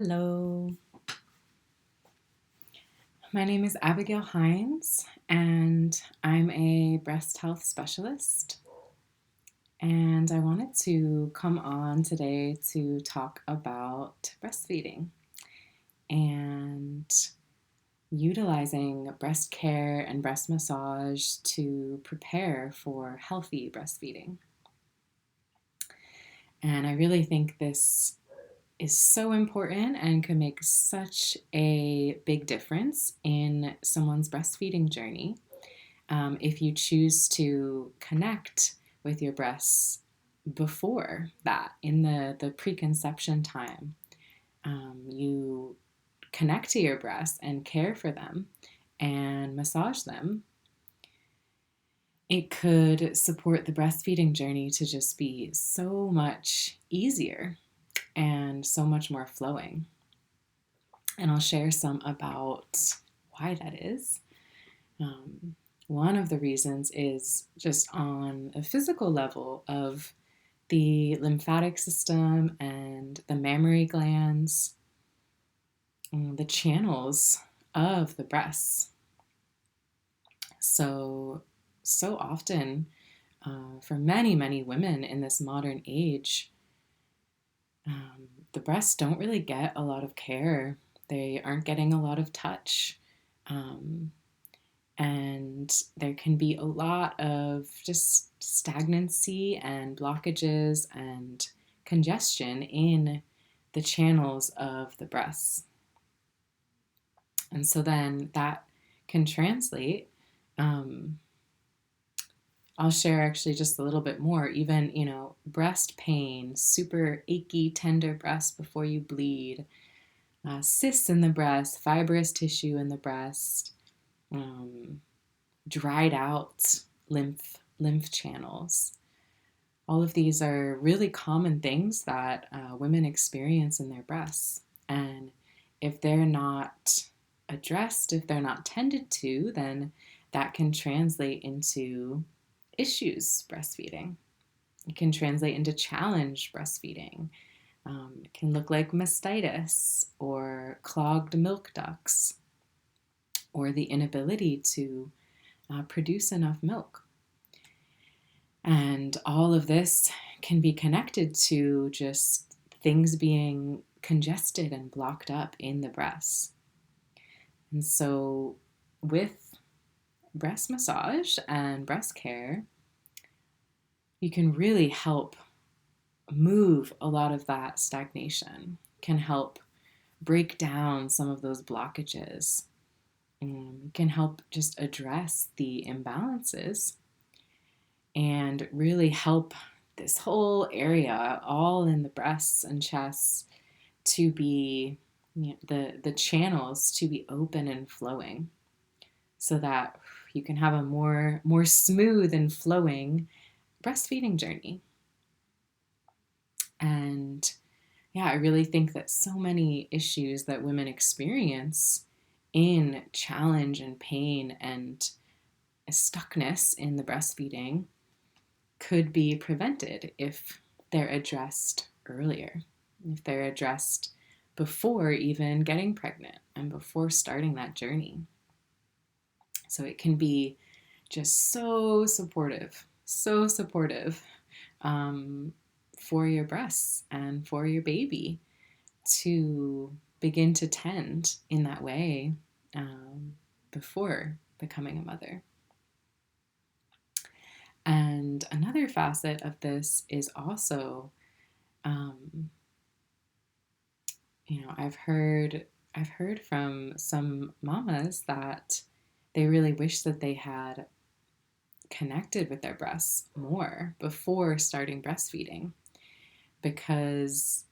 Hello, my name is Abigail Hines, and I'm a breast health specialist. And I wanted to come on today to talk about breastfeeding and utilizing breast care and breast massage to prepare for healthy breastfeeding. And I really think this is so important and can make such a big difference in someone's breastfeeding journey. If you choose to connect with your breasts before that, in the preconception time, you connect to your breasts and care for them and massage them, it could support the breastfeeding journey to just be so much easier and so much more flowing. And I'll share some about why that is. Um, One of the reasons is just on a physical level of the lymphatic system and the mammary glands, the channels of the breasts. So often, for many, many women in this modern age, the breasts don't really get a lot of care. They aren't getting a lot of touch. Um, and there can be a lot of just stagnancy and blockages and congestion in the channels of the breasts. And so then that can translate. Um, I'll share actually just a little bit more. Even, breast pain, super achy, tender breast before you bleed, cysts in the breast, fibrous tissue in the breast, um, dried out lymph channels. All of these are really common things that women experience in their breasts. And if they're not addressed, if they're not tended to, then that can translate into issues breastfeeding. It can translate into challenge breastfeeding. It can look like mastitis or clogged milk ducts or the inability to produce enough milk. And all of this can be connected to just things being congested and blocked up in the breasts. And so, with breast massage and breast care, you can really help move a lot of that stagnation, can help break down some of those blockages, can help just address the imbalances and really help this whole area, all in the breasts and chests, to be, the channels to be open and flowing, so that you can have a more smooth and flowing breastfeeding journey. And yeah, I really think that so many issues that women experience in challenge and pain and stuckness in the breastfeeding could be prevented if they're addressed earlier, if they're addressed before even getting pregnant and before starting that journey. So it can be just so supportive um, for your breasts and for your baby to begin to tend in that way before becoming a mother. And another facet of this is also, um, I've heard from some mamas that they really wish that they had connected with their breasts more before starting breastfeeding, because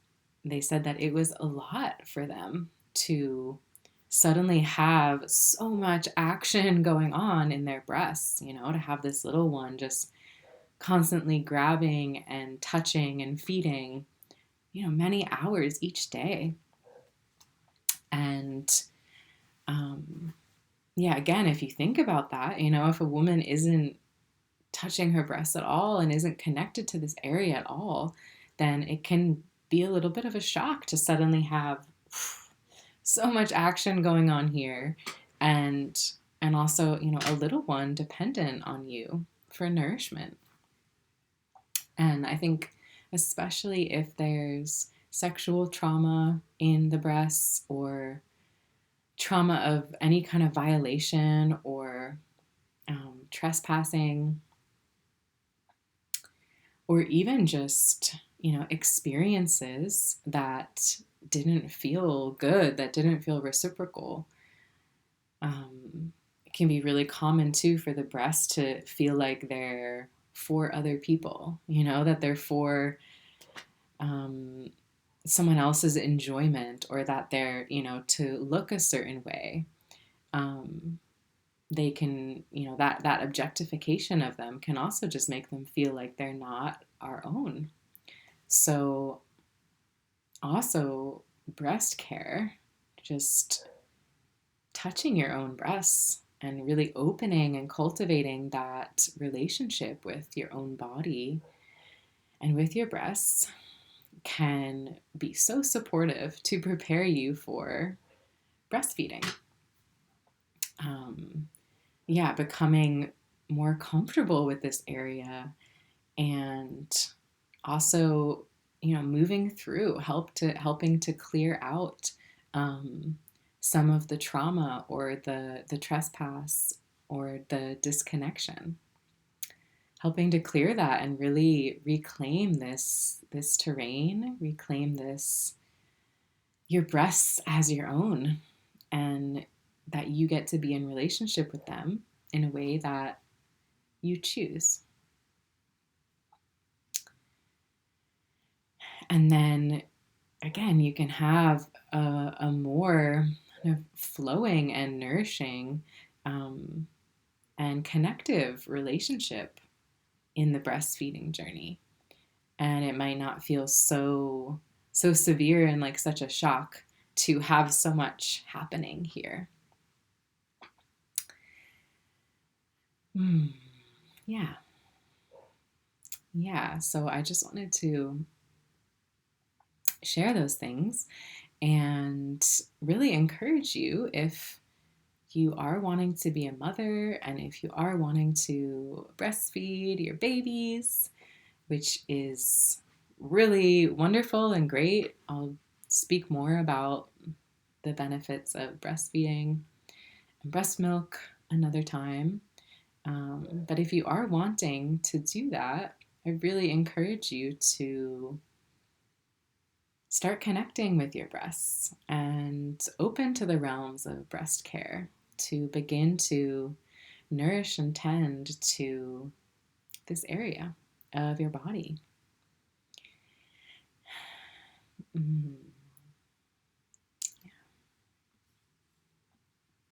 they said that it was a lot for them to suddenly have so much action going on in their breasts, to have this little one just constantly grabbing and touching and feeding, many hours each day. And yeah, again, if you think about that, if a woman isn't touching her breasts at all and isn't connected to this area at all, then it can be a little bit of a shock to suddenly have so much action going on here, and also, a little one dependent on you for nourishment. And I think, especially if there's sexual trauma in the breasts, or trauma of any kind of violation, or trespassing, or even just, experiences that didn't feel good, that didn't feel reciprocal. It can be really common too for the breast to feel like they're for other people, that they're for um, someone else's enjoyment, or that they're, to look a certain way. Um, they can, that objectification of them can also just make them feel like they're not our own. So, also, breast care, just touching your own breasts and really opening and cultivating that relationship with your own body and with your breasts, can be so supportive to prepare you for breastfeeding. Yeah, becoming more comfortable with this area, and also, moving through, helping to clear out some of the trauma, or the trespass, or the disconnection, helping to clear that and really reclaim this terrain, reclaim this, your breasts as your own, and that you get to be in relationship with them in a way that you choose. And then again, you can have a more kind of flowing and nourishing and connective relationship in the breastfeeding journey. And it might not feel so severe and like such a shock to have so much happening here. Yeah. Yeah. So I just wanted to share those things and really encourage you, if you are wanting to be a mother, and if you are wanting to breastfeed your babies, which is really wonderful and great. I'll speak more about the benefits of breastfeeding and breast milk another time. But if you are wanting to do that, I really encourage you to start connecting with your breasts and open to the realms of breast care, to begin to nourish and tend to this area of your body.